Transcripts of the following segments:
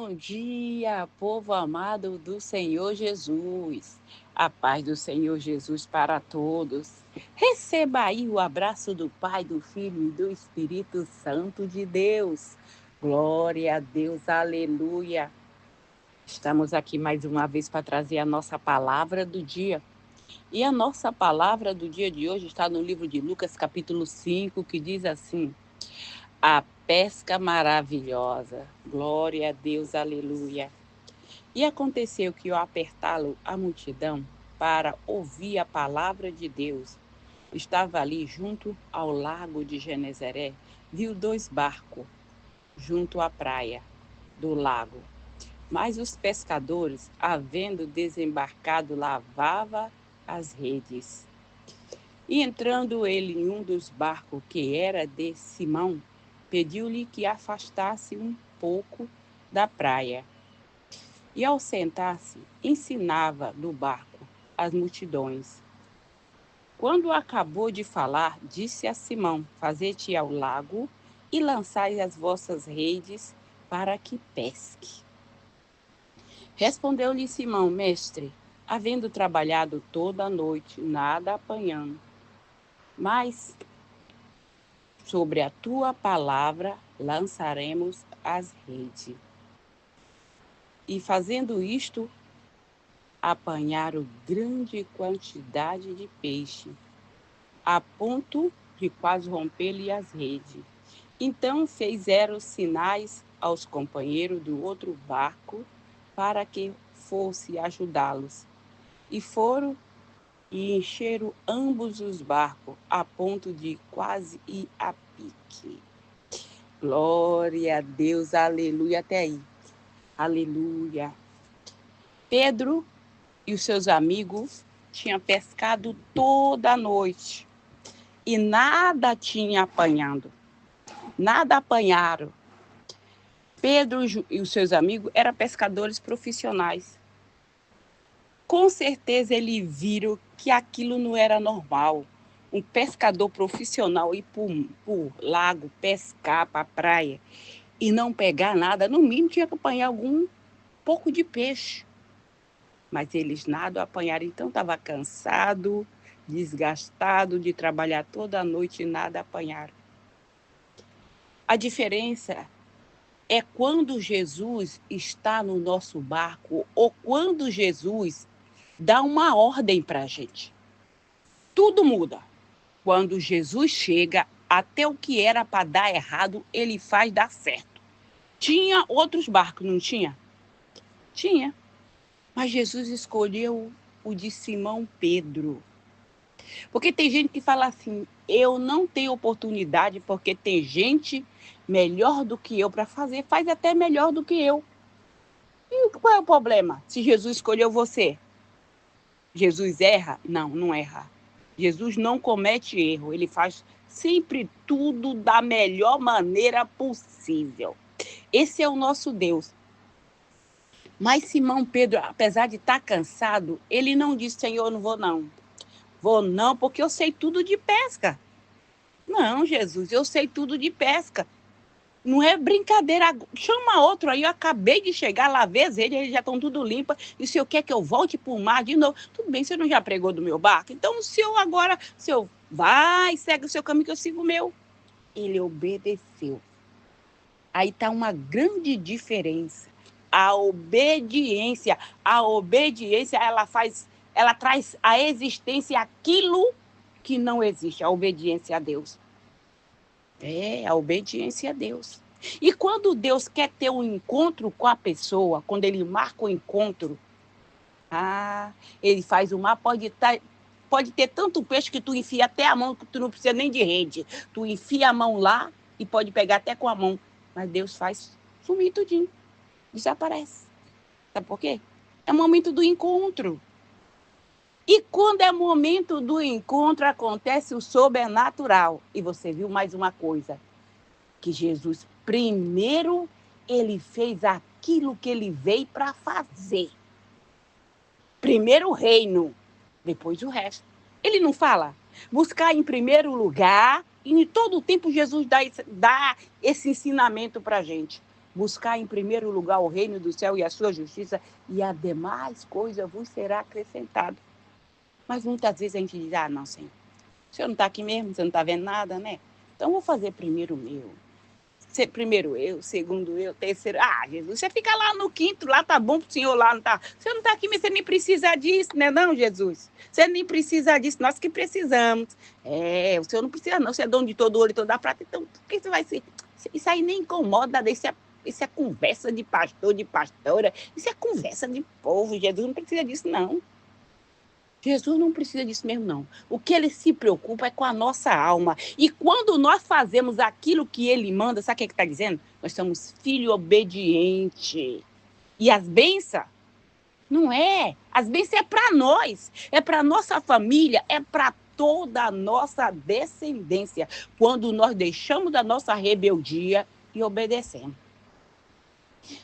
Bom dia, povo amado do Senhor Jesus. A paz do Senhor Jesus para todos. Receba aí o abraço do Pai, do Filho e do Espírito Santo de Deus. Glória a Deus, aleluia. Estamos aqui mais uma vez para trazer a nossa palavra do dia. E a nossa palavra do dia de hoje está no livro de Lucas, capítulo 5, que diz assim: A pesca maravilhosa. Glória a Deus, aleluia. E aconteceu que, ao apertá-lo a multidão para ouvir a palavra de Deus, estava ali junto ao lago de Genezaré, viu 2 barcos junto à praia do lago. Mas os pescadores, havendo desembarcado, lavavam as redes. E entrando ele em um dos barcos, que era de Simão, pediu-lhe que afastasse um pouco da praia. E ao sentar-se, ensinava do barco as multidões. Quando acabou de falar, disse a Simão: Fazei-te ao lago e lançai as vossas redes para que pesque. Respondeu-lhe Simão: Mestre, havendo trabalhado toda a noite, nada apanhando, mas sobre a tua palavra lançaremos as redes. E fazendo isto, apanharam grande quantidade de peixe, a ponto de quase romper-lhe as redes. Então fizeram sinais aos companheiros do outro barco para que fosse ajudá-los. E foram e encheram ambos os barcos, a ponto de quase ir a pique. Glória a Deus, aleluia, até aí. Aleluia. Pedro e os seus amigos tinham pescado toda a noite e nada tinha apanhado, nada apanharam. Pedro e os seus amigos eram pescadores profissionais. Com certeza eles viram que aquilo não era normal. Um pescador profissional ir por lago, pescar para a praia e não pegar nada, no mínimo tinha que apanhar algum pouco de peixe. Mas eles nada apanharam, então estava cansado, desgastado de trabalhar toda a noite e nada apanharam. A diferença é quando Jesus está no nosso barco ou quando Jesus dá uma ordem para a gente. Tudo muda. Quando Jesus chega, até o que era para dar errado, ele faz dar certo. Tinha outros barcos, não tinha? Tinha. Mas Jesus escolheu o de Simão Pedro. Porque tem gente que fala assim, eu não tenho oportunidade porque tem gente melhor do que eu para fazer, faz até melhor do que eu. E qual é o problema se Jesus escolheu você? Jesus erra? Não, não erra. Jesus não comete erro, ele faz sempre tudo da melhor maneira possível. Esse é o nosso Deus. Mas Simão Pedro, apesar de estar cansado, ele não disse, Senhor, não vou não. Vou não, porque eu sei tudo de pesca. Não, Jesus, eu sei tudo de pesca. Não é brincadeira. Chama outro aí, eu acabei de chegar, lavei as redes, eles já estão tudo limpas. E o senhor quer que eu volte para o mar de novo? Tudo bem, você não já pregou do meu barco? Então, se eu vai, segue o seu caminho que eu sigo o meu. Ele obedeceu. Aí está uma grande diferença. A obediência, ela traz à existência aquilo que não existe, a obediência a Deus. A obediência a Deus. E quando Deus quer ter um encontro com a pessoa, quando ele marca o encontro, ele faz o mar, pode ter tanto peixe que tu enfia até a mão, que tu não precisa nem de rede. Tu enfia a mão lá e pode pegar até com a mão. Mas Deus faz sumir tudinho. Desaparece. Sabe por quê? É o momento do encontro. E quando é momento do encontro, acontece o sobrenatural. E você viu mais uma coisa, que Jesus, primeiro, ele fez aquilo que ele veio para fazer. Primeiro o reino, depois o resto. Ele não fala? Buscar em primeiro lugar, e em todo o tempo Jesus dá esse ensinamento para a gente. buscar em primeiro lugar o reino do céu e a sua justiça, e a demais coisa vos será acrescentado. Mas muitas vezes a gente diz, não, Senhor, o Senhor não está aqui mesmo, você não está vendo nada, né? Então vou fazer primeiro o meu. Primeiro eu, segundo eu, terceiro. Jesus, você fica lá no quinto, lá tá bom pro Senhor, lá não tá. Você não tá aqui, mas você nem precisa disso, né não, Jesus? Você nem precisa disso, nós que precisamos. O Senhor não precisa não, você é dono de todo ouro e toda prata, então por que você vai ser? Isso aí nem incomoda, isso é conversa de pastor, de pastora, isso é conversa de povo, Jesus não precisa disso não. Jesus não precisa disso mesmo, não. O que ele se preocupa é com a nossa alma. E quando nós fazemos aquilo que ele manda, sabe o que está dizendo? Nós somos filho obediente. E as bênçãos, não é. As bênçãos é para nós, é para nossa família, é para toda a nossa descendência. Quando nós deixamos da nossa rebeldia e obedecemos.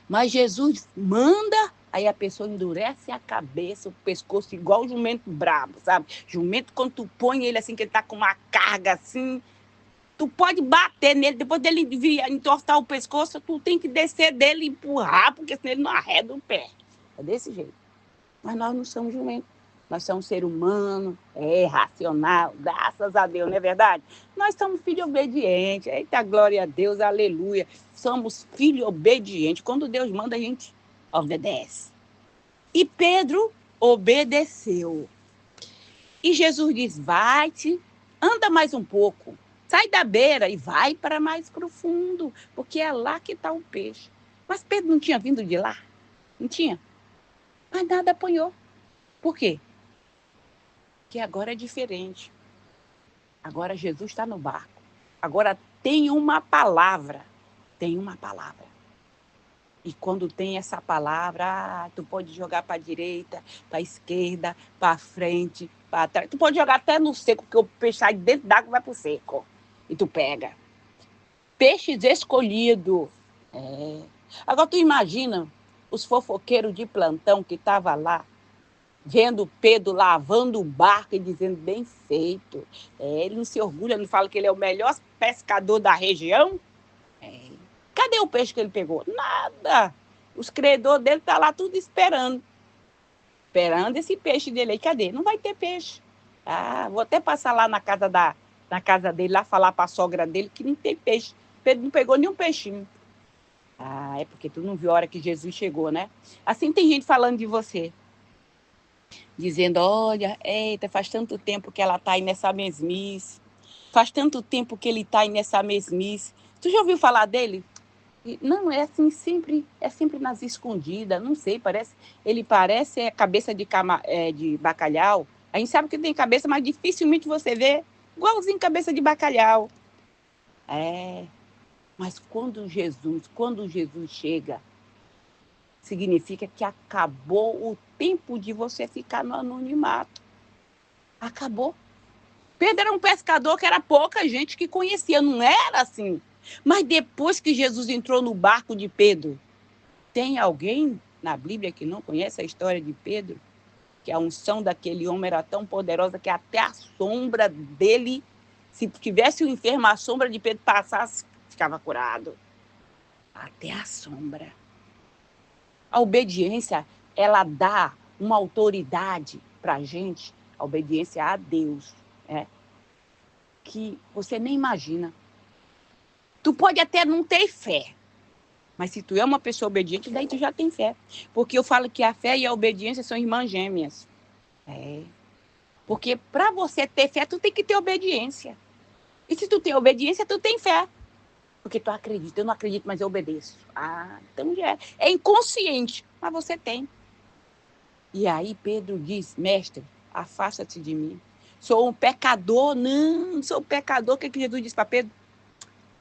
Mas Jesus manda, aí a pessoa endurece a cabeça, o pescoço, igual o jumento brabo, sabe? Jumento, quando tu põe ele assim, que ele tá com uma carga assim, tu pode bater nele, depois dele entortar o pescoço, tu tem que descer dele e empurrar, porque senão ele não arreda o pé. É desse jeito. Mas nós não somos jumento. Nós somos ser humano, racional, graças a Deus, não é verdade? Nós somos filhos obedientes, eita, glória a Deus, aleluia. Somos filhos obedientes. Quando Deus manda, a gente obedece. E Pedro obedeceu. E Jesus diz, vai-te, anda mais um pouco, sai da beira e vai para mais profundo, porque é lá que está o peixe. Mas Pedro não tinha vindo de lá? Não tinha? Mas nada apanhou. Por quê? Que agora é diferente. Agora Jesus está no barco. Agora tem uma palavra. Tem uma palavra. E quando tem essa palavra, tu pode jogar para a direita, para a esquerda, para frente, para trás. Tu pode jogar até no seco, porque o peixe sai dentro d'água e vai para o seco. E tu pega. Peixes escolhidos. Agora tu imagina os fofoqueiros de plantão que estavam lá, vendo Pedro lavando o barco e dizendo, bem feito. Ele não se orgulha, não fala que ele é o melhor pescador da região? Cadê o peixe que ele pegou? Nada. Os credores dele estão lá tudo esperando. Esperando esse peixe dele aí. Cadê? Não vai ter peixe. Vou até passar lá na casa dele, lá falar para a sogra dele que não tem peixe. Pedro não pegou nenhum peixinho. É porque tu não viu a hora que Jesus chegou, né? Assim tem gente falando de você. Dizendo, olha, eita, faz tanto tempo que ela está aí nessa mesmice. Faz tanto tempo que ele está aí nessa mesmice. Tu já ouviu falar dele? Não, é assim, é sempre nas escondidas, não sei, ele parece cabeça de bacalhau. A gente sabe que tem cabeça, mas dificilmente você vê igualzinho cabeça de bacalhau. Mas quando Jesus chega, significa que acabou o tempo de você ficar no anonimato. Acabou. Pedro era um pescador que era pouca gente que conhecia, não era assim. Mas depois que Jesus entrou no barco de Pedro, tem alguém na Bíblia que não conhece a história de Pedro? Que a unção daquele homem era tão poderosa que até a sombra dele, se tivesse um enfermo, a sombra de Pedro passasse, ficava curado. Até a sombra. A obediência, ela dá uma autoridade para a gente, a obediência a Deus, que você nem imagina. Tu pode até não ter fé, mas se tu é uma pessoa obediente, daí tu já tem fé. Porque eu falo que a fé e a obediência são irmãs gêmeas. Porque para você ter fé, tu tem que ter obediência. E se tu tem obediência, tu tem fé. Porque tu acredita, eu não acredito, mas eu obedeço. Então já é inconsciente, mas você tem. E aí Pedro diz, mestre, afasta-te de mim. Sou um pecador, não, sou um pecador. O que Jesus disse para Pedro?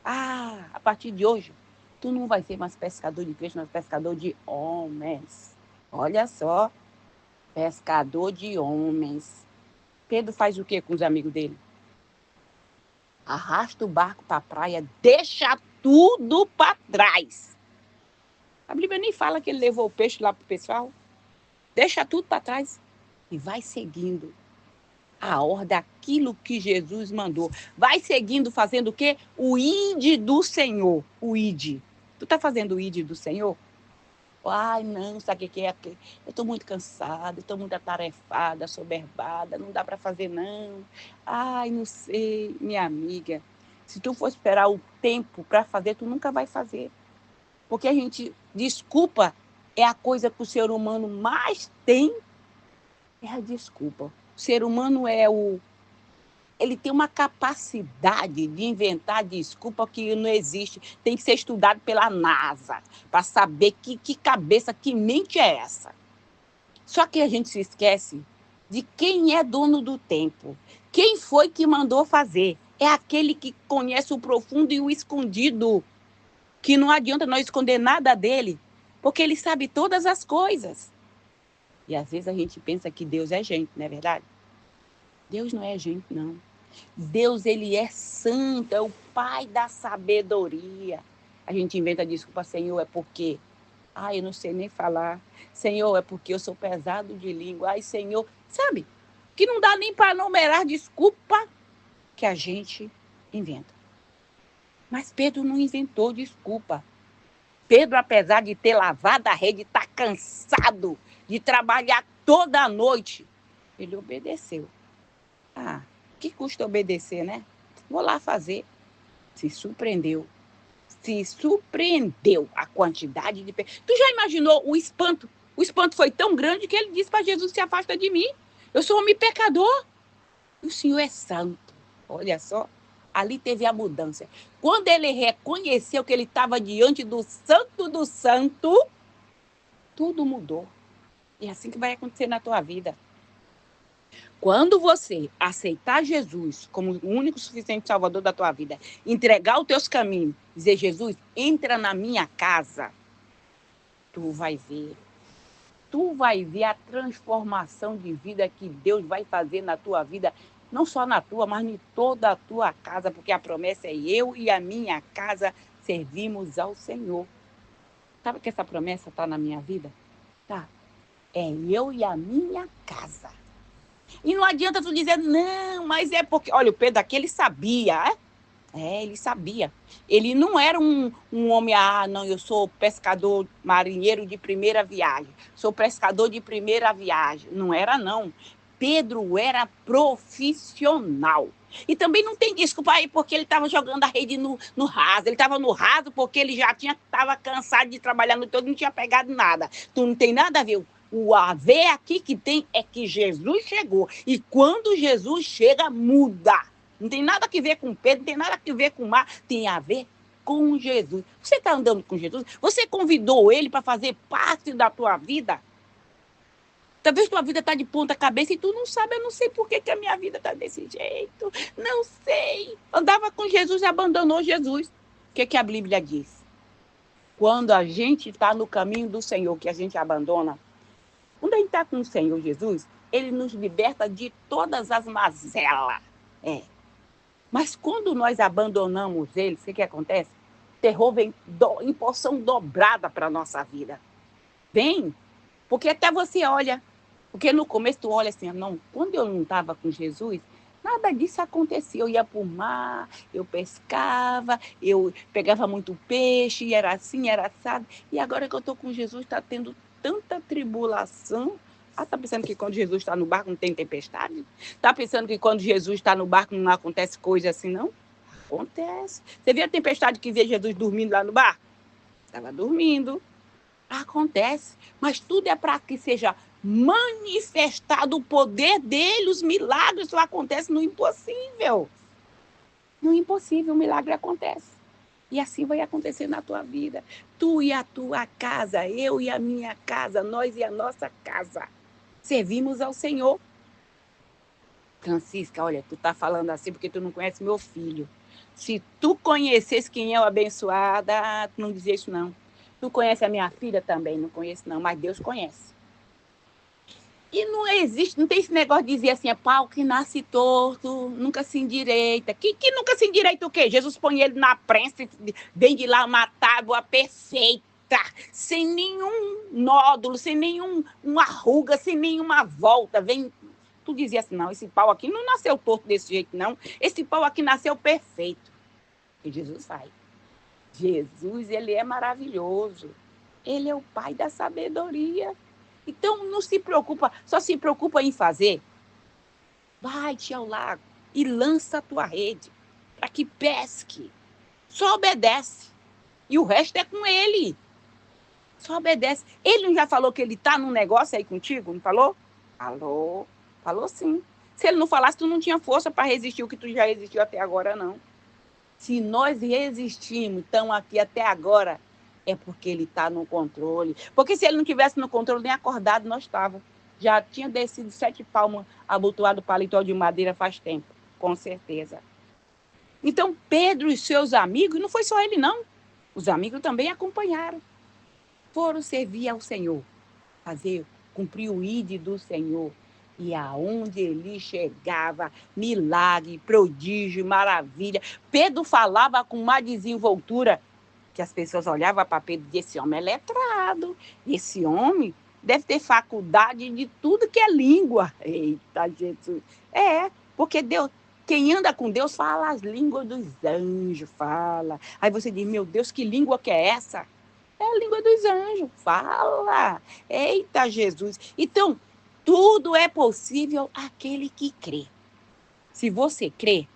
A partir de hoje, tu não vai ser mais pescador de peixe, mas pescador de homens. Olha só, pescador de homens. Pedro faz o que com os amigos dele? Arrasta o barco para a praia, deixa tudo para trás. A Bíblia nem fala que ele levou o peixe lá para o pessoal. Deixa tudo para trás e vai seguindo a ordem daquilo que Jesus mandou. Vai seguindo, fazendo o quê? O ide do Senhor. O ide. Tu está fazendo o ID do Senhor? Ai, não, sabe o que é? Eu estou muito cansada, estou muito atarefada, soberbada, não dá para fazer, não. Ai, não sei, minha amiga. Se tu for esperar o tempo para fazer, tu nunca vai fazer. Porque a gente, desculpa, é a coisa que o ser humano mais tem, é a desculpa. O ser humano ele tem uma capacidade de inventar desculpa que não existe. Tem que ser estudado pela NASA para saber que cabeça, que mente é essa. Só que a gente se esquece de quem é dono do tempo. Quem foi que mandou fazer? É aquele que conhece o profundo e o escondido. Que não adianta nós esconder nada dele, porque ele sabe todas as coisas. E às vezes a gente pensa que Deus é gente, não é verdade? Deus não é gente, não. Deus, ele é santo, é o Pai da sabedoria. A gente inventa desculpa, Senhor, é porque, eu não sei nem falar. Senhor, é porque eu sou pesado de língua. Ai, Senhor, sabe? Que não dá nem para numerar desculpa que a gente inventa. Mas Pedro não inventou desculpa. Pedro, apesar de ter lavado a rede, está cansado de trabalhar toda a noite. Ele obedeceu. Que custa obedecer, né? Vou lá fazer. Se surpreendeu a quantidade de... Tu já imaginou o espanto? O espanto foi tão grande que ele disse para Jesus: se afasta de mim. Eu sou homem pecador. O Senhor é santo. Olha só. Ali teve a mudança. Quando ele reconheceu que ele estava diante do santo, tudo mudou. E é assim que vai acontecer na tua vida. Quando você aceitar Jesus como o único suficiente salvador da tua vida, entregar os teus caminhos, dizer: Jesus, entra na minha casa, tu vai ver a transformação de vida que Deus vai fazer na tua vida, não só na tua, mas em toda a tua casa, porque a promessa é: eu e a minha casa servimos ao Senhor. Sabe que essa promessa está na minha vida? Tá. É eu e a minha casa. E não adianta tu dizer: não, mas é porque... Olha, o Pedro aqui, ele sabia, ele sabia. Ele não era um homem, não, eu sou pescador, marinheiro de primeira viagem, sou pescador de primeira viagem. Não era, não. Pedro era profissional. E também não tem desculpa aí porque ele estava jogando a rede no raso. Ele estava no raso porque ele já estava cansado de trabalhar no todo, não tinha pegado nada. Tu não tem nada a ver. O a ver aqui que tem é que Jesus chegou. E quando Jesus chega, muda. Não tem nada a ver com Pedro, não tem nada a ver com o mar, tem a ver com Jesus. Você está andando com Jesus? Você convidou ele para fazer parte da tua vida? Talvez tua vida está de ponta cabeça e tu não sabe. Eu não sei por que a minha vida está desse jeito. Não sei. Andava com Jesus e abandonou Jesus. O que a Bíblia diz? Quando a gente está no caminho do Senhor, que a gente abandona, quando a gente está com o Senhor Jesus, ele nos liberta de todas as mazelas. Mas quando nós abandonamos ele, o que acontece? Terror vem em porção dobrada para a nossa vida. Vem, porque até você olha. Porque no começo tu olha assim: não, quando eu não estava com Jesus, nada disso acontecia. Eu ia para o mar, eu pescava, eu pegava muito peixe, era assim, era assado. E agora que eu estou com Jesus, está tendo tanta tribulação. Tá pensando que quando Jesus está no barco não tem tempestade? Tá pensando que quando Jesus está no barco não acontece coisa assim, não? Acontece. Você viu a tempestade que vê Jesus dormindo lá no barco? Estava dormindo. Acontece. Mas tudo é para que seja manifestado o poder dele, os milagres só acontecem no impossível. No impossível, o milagre acontece. E assim vai acontecer na tua vida. Tu e a tua casa, eu e a minha casa, nós e a nossa casa. Servimos ao Senhor. Francisca, olha, tu tá falando assim porque tu não conhece meu filho. Se tu conhecesse quem é o abençoado, tu não dizia isso, não. Tu conhece a minha filha também? Não conheço, não, mas Deus conhece. E não existe, não tem esse negócio de dizer assim: é pau que nasce torto, nunca se endireita. Que nunca se endireita o quê? Jesus põe ele na prensa, vem de lá uma tábua perfeita, sem nenhum nódulo, sem nenhuma ruga, sem nenhuma volta. Vem, tu dizia assim: não, esse pau aqui não nasceu torto desse jeito, não. Esse pau aqui nasceu perfeito. E Jesus sai. Jesus, ele é maravilhoso. Ele é o pai da sabedoria. Então, não se preocupa, só se preocupa em fazer. Vai-te ao lago e lança a tua rede para que pesque. Só obedece. E o resto é com ele. Só obedece. Ele não já falou que ele está num negócio aí contigo? Não falou? Falou. Falou sim. Se ele não falasse, tu não tinha força para resistir o que tu já resistiu até agora, não. Se nós resistimos, estamos aqui até agora, é porque ele está no controle. Porque se ele não tivesse no controle, nem acordado nós estávamos. Já tinha descido 7 palmos abotoado o paletó de madeira faz tempo, com certeza. Então, Pedro e seus amigos, não foi só ele não, os amigos também acompanharam. Foram servir ao Senhor, cumprir o ide do Senhor. E aonde ele chegava, milagre, prodígio, maravilha. Pedro falava com uma desenvoltura que as pessoas olhavam para Pedro e diziam, esse homem é letrado, esse homem deve ter faculdade de tudo que é língua. Eita, Jesus! Porque Deus, quem anda com Deus fala as línguas dos anjos, fala. Aí você diz, meu Deus, que língua que é essa? É a língua dos anjos, fala. Eita, Jesus! Então, tudo é possível àquele que crê. Se você crê,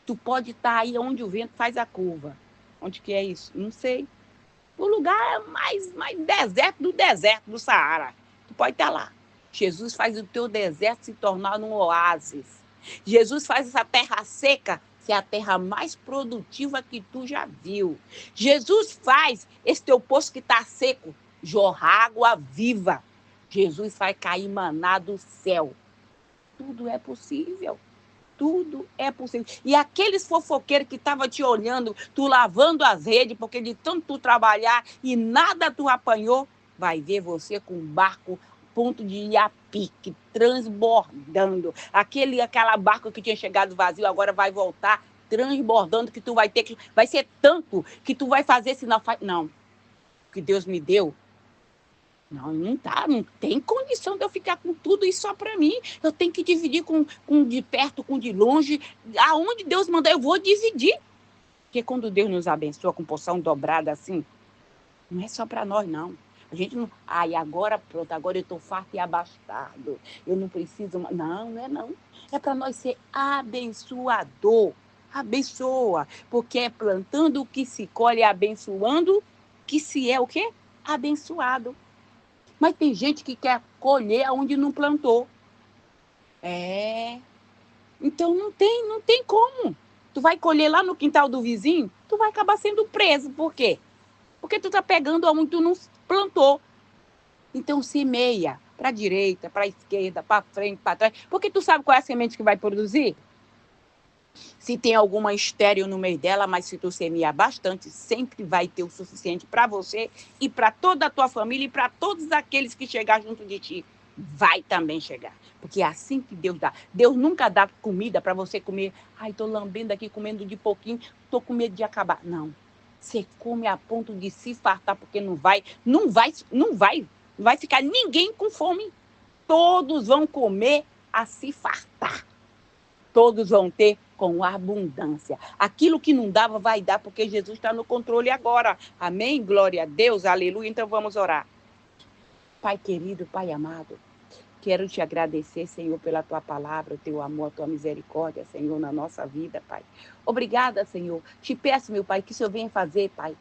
tu pode estar aí onde o vento faz a curva. Onde que é isso? Não sei. O lugar mais deserto do Saara. Tu pode estar lá. Jesus faz o teu deserto se tornar um oásis. Jesus faz essa terra seca ser a terra mais produtiva que tu já viu. Jesus faz esse teu poço que está seco jorrar água viva. Jesus vai cair maná do céu. Tudo é possível. Tudo é possível. E aqueles fofoqueiros que estavam te olhando, tu lavando as redes, porque de tanto tu trabalhar e nada tu apanhou, vai ver você com um barco ponto de ir a pique, transbordando. Aquela barca que tinha chegado vazio, agora vai voltar transbordando, que tu vai ter que... Vai ser tanto que tu vai fazer sinal... Não, o que Deus me deu, não tem condição de eu ficar com tudo isso só para mim. Eu tenho que dividir com de perto, com de longe. Aonde Deus mandar, eu vou dividir. Porque quando Deus nos abençoa com porção dobrada assim, não é só para nós, não. A gente não... agora pronto, agora eu estou farto e abastado. Eu não preciso... Não é não. É para nós ser abençoador. Abençoa. Porque é plantando o que se colhe, abençoando, que se é o quê? Abençoado. Mas tem gente que quer colher onde não plantou. Então não tem como. Tu vai colher lá no quintal do vizinho, tu vai acabar sendo preso. Por quê? Porque tu tá pegando onde tu não plantou. Então semeia para a direita, para a esquerda, para frente, para trás. Porque tu sabe qual é a semente que vai produzir? Se tem alguma estéril no meio dela, mas se tu semear bastante, sempre vai ter o suficiente para você e para toda a tua família e para todos aqueles que chegar junto de ti. Vai também chegar. Porque é assim que Deus dá. Deus nunca dá comida para você comer. Tô lambendo aqui, comendo de pouquinho, tô com medo de acabar. Não. Você come a ponto de se fartar, porque não vai ficar ninguém com fome. Todos vão comer a se fartar. Todos vão ter com abundância. Aquilo que não dava, vai dar, porque Jesus está no controle agora. Amém? Glória a Deus, aleluia. Então vamos orar. Pai querido, Pai amado, quero te agradecer, Senhor, pela tua palavra, o teu amor, a tua misericórdia, Senhor, na nossa vida, Pai. Obrigada, Senhor. Te peço, meu Pai, que o Senhor venha fazer, Pai,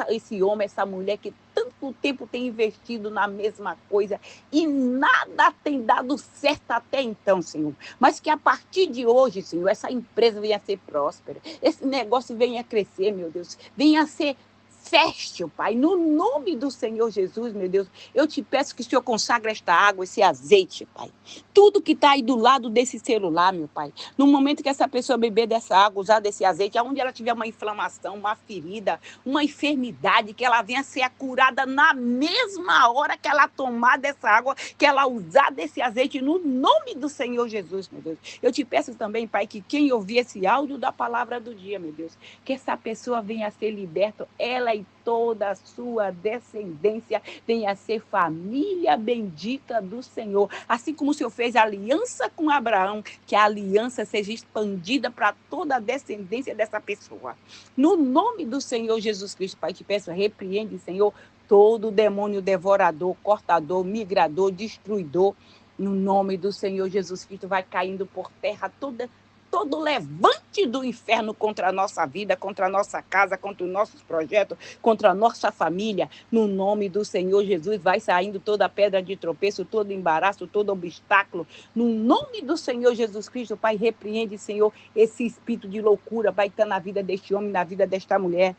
esse homem, essa mulher que tanto tempo tem investido na mesma coisa e nada tem dado certo até então, Senhor. Mas que a partir de hoje, Senhor, essa empresa venha a ser próspera, esse negócio venha a crescer, meu Deus, venha a ser fértil, Pai, no nome do Senhor Jesus, meu Deus, eu te peço que o Senhor consagre esta água, esse azeite, Pai. Tudo que está aí do lado desse celular, meu Pai, no momento que essa pessoa beber dessa água, usar desse azeite, aonde ela tiver uma inflamação, uma ferida, uma enfermidade, que ela venha a ser curada na mesma hora que ela tomar dessa água, que ela usar desse azeite, no nome do Senhor Jesus, meu Deus. Eu te peço também, Pai, que quem ouvir esse áudio da palavra do dia, meu Deus, que essa pessoa venha a ser liberta, ela ela e toda a sua descendência venha a ser família bendita do Senhor. Assim como o Senhor fez aliança com Abraão, que a aliança seja expandida para toda a descendência dessa pessoa. No nome do Senhor Jesus Cristo, Pai, te peço, repreende, Senhor, todo demônio devorador, cortador, migrador, destruidor. No nome do Senhor Jesus Cristo, vai caindo por terra todo levante do inferno contra a nossa vida, contra a nossa casa, contra os nossos projetos, contra a nossa família. No nome do Senhor Jesus, vai saindo toda pedra de tropeço, todo embaraço, todo obstáculo. No nome do Senhor Jesus Cristo, Pai, repreende, Senhor, esse espírito de loucura vai estar na vida deste homem, na vida desta mulher.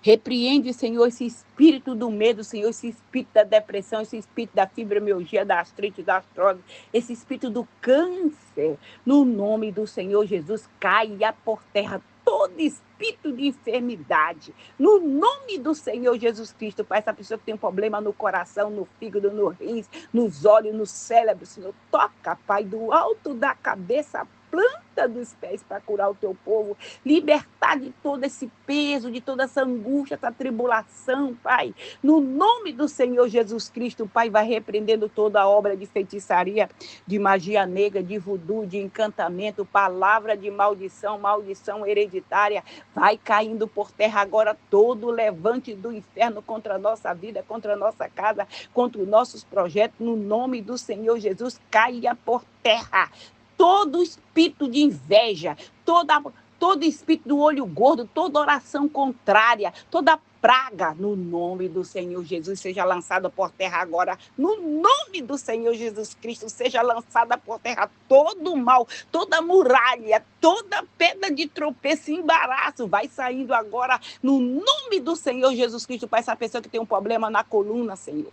Repreende, Senhor, esse espírito do medo, Senhor, esse espírito da depressão, esse espírito da fibromialgia, da artrite, da artrose, esse espírito do câncer. No nome do Senhor Jesus, caia por terra todo espírito de enfermidade. No nome do Senhor Jesus Cristo, para essa pessoa que tem um problema no coração, no fígado, no rins, nos olhos, no cérebro, Senhor, toca, Pai, do alto da cabeça, planta dos pés para curar o teu povo, libertar de todo esse peso, de toda essa angústia, essa tribulação, Pai. No nome do Senhor Jesus Cristo, Pai, vai repreendendo toda a obra de feitiçaria, de magia negra, de voodoo, de encantamento, palavra de maldição, maldição hereditária, vai caindo por terra agora todo o levante do inferno contra a nossa vida, contra a nossa casa, contra os nossos projetos, no nome do Senhor Jesus, caia por terra. Todo espírito de inveja, todo espírito do olho gordo, toda oração contrária, toda praga, no nome do Senhor Jesus, seja lançada por terra agora. No nome do Senhor Jesus Cristo, seja lançada por terra todo o mal, toda muralha, toda pedra de tropeço, embaraço, vai saindo agora. No nome do Senhor Jesus Cristo, para essa pessoa que tem um problema na coluna, Senhor.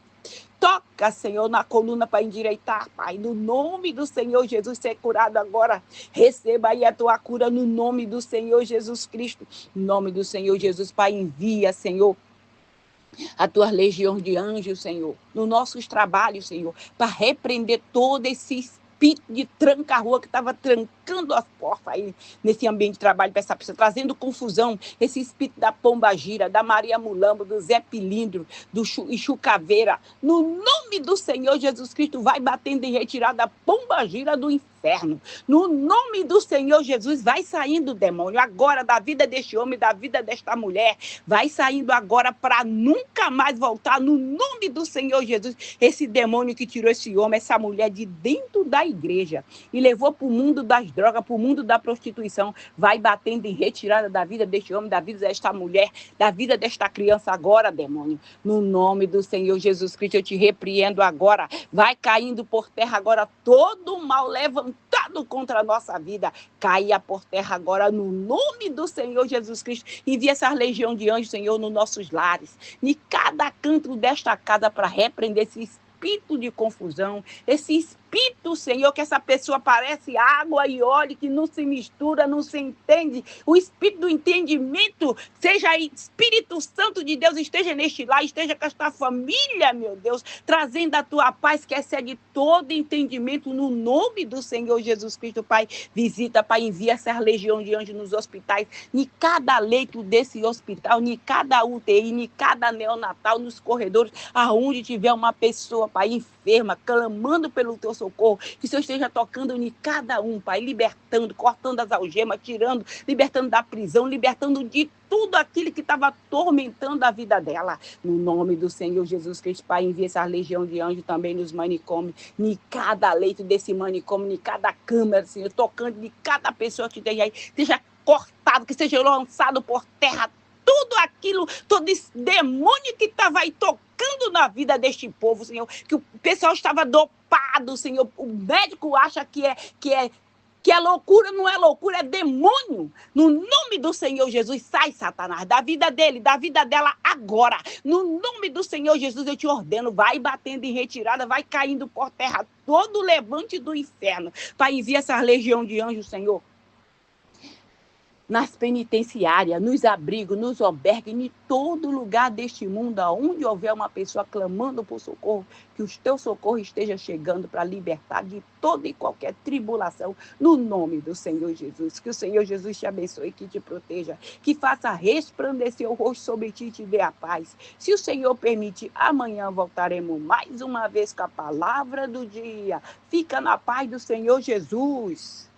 Toca, Senhor, na coluna para endireitar, Pai. No nome do Senhor Jesus, ser curado agora. Receba aí a tua cura no nome do Senhor Jesus Cristo. No nome do Senhor Jesus, Pai, envia, Senhor, a tua legião de anjos, Senhor, nos nossos trabalhos, Senhor, para repreender todo esse espírito de tranca-rua que estava trancando as portas aí nesse ambiente de trabalho para essa pessoa, trazendo confusão, esse espírito da Pombagira, da Maria Mulamba, do Zé Pilindro, do Chucaveira. No nome do Senhor Jesus Cristo, vai batendo em retirada a Pombagira do inferno. No nome do Senhor Jesus, vai saindo o demônio agora da vida deste homem, da vida desta mulher, vai saindo agora para nunca mais voltar. No nome do Senhor Jesus, esse demônio que tirou esse homem, essa mulher de dentro da igreja e levou para o mundo das drogas, para o mundo da prostituição, vai batendo em retirada da vida deste homem, da vida desta mulher, da vida desta criança agora, demônio. No nome do Senhor Jesus Cristo, eu te repreendo agora. Vai caindo por terra agora todo o mal levantado contra a nossa vida. Caia por terra agora no nome do Senhor Jesus Cristo. Envia essa legião de anjos, Senhor, nos nossos lares, em cada canto desta casa, para repreender esse espírito de confusão, esse espírito, Senhor, que essa pessoa parece água e óleo, que não se mistura, não se entende. O espírito do entendimento, seja aí, Espírito Santo de Deus, esteja neste lar, esteja com esta família, meu Deus, trazendo a tua paz que excede todo entendimento, no nome do Senhor Jesus Cristo, Pai. Visita, Pai, envia essa legião de anjos nos hospitais, em cada leito desse hospital, em cada UTI, em cada neonatal, nos corredores, aonde tiver uma pessoa, Pai, enferma, clamando pelo teu socorro, que o Senhor esteja tocando em cada um, Pai, libertando, cortando as algemas, tirando, libertando da prisão, libertando de tudo aquilo que estava atormentando a vida dela. No nome do Senhor Jesus Cristo, Pai, envia essa legião de anjos também nos manicômios, em cada leito desse manicômio, em cada câmara, Senhor, tocando de cada pessoa que esteja aí, seja cortado, que seja lançado por terra tudo aquilo, todo esse demônio que estava aí tocando na vida deste povo, Senhor, que o pessoal estava dopado, Senhor, o médico acha que é loucura, não é loucura, é demônio. No nome do Senhor Jesus, sai, Satanás, da vida dele, da vida dela agora. No nome do Senhor Jesus, eu te ordeno, vai batendo em retirada, vai caindo por terra todo o levante do inferno. Pai, envia essa legião de anjos, Senhor, nas penitenciárias, nos abrigos, nos albergues, em todo lugar deste mundo, aonde houver uma pessoa clamando por socorro, que o teu socorro esteja chegando para libertar de toda e qualquer tribulação, no nome do Senhor Jesus. Que o Senhor Jesus te abençoe, que te proteja, que faça resplandecer o rosto sobre ti e te dê a paz. Se o Senhor permitir, amanhã voltaremos mais uma vez com a palavra do dia. Fica na paz do Senhor Jesus.